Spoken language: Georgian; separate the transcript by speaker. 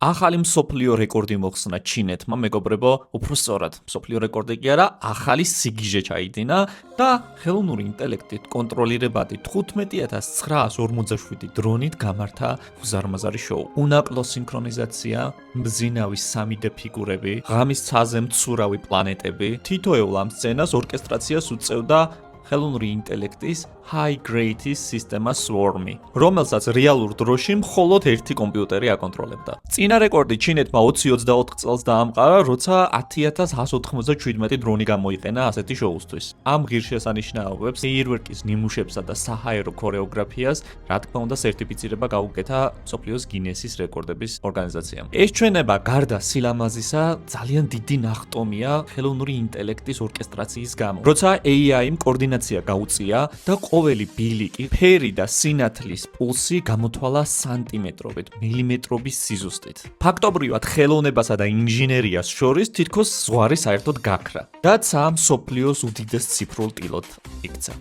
Speaker 1: ახალი მსოფლიო რეკორდი მოხსნა ჩინეთმა, მეგობრებო, უფრო სწორად, მსოფლიო რეკორდი კი არა, ახალი სიგიჟე ჩაიდინა და ხელოვნური ინტელექტით კონტროლირებადი 15947 დრონით გამართა უზარმაზარი შოუ. უნაკლო სინქრონიზაცია, მბზინავი 3D ფიგურები, ღამის ცაზე მცურავი პლანეტები, თითოეულ ამ სცენას ორკესტრაციას უწევდა ხელოვნური ინტელექტის high grade-ის სისტემა Swarm-ი, რომელსაც რეალურ დროში მხოლოდ ერთი კომპიუტერი აკონტროლებდა. წინა რეკორდი ჩინეთმა 2024 წელს დაამყარა, როცა 10197 დრონი გამოიყენა ასეთი შოუსთვის. ამ ღირსშესანიშნაობებს, ფეიერვერკის ნიმუშებსა და საჰაერო ქორეოგრაფიას, რა თქმა უნდა, სერტიფიცირება გაუკეთა მსოფლიოს გინესის რეკორდების ორგანიზაციამ. ეს ჩვენება გარდა სილამაზისა, ძალიან დიდი ნახტომია ხელოვნური ინტელექტის ორკესტრაციის გამო. როცა AI-მ კოორდინაცია გაუწია და ყოველი ბილიკი, ფერი და სინათლის პულსი გამოთვალა სანტიმეტრობით, მილიმეტრობის სიზუსტით. ფაქტობრივად ხელოვნებასა და ინჟინერიას შორის თითქოს ზღვარი საერთოდ გაქრა და ცა მსოფლიოს უდიდეს ციფრულ ტილოდ იქცა.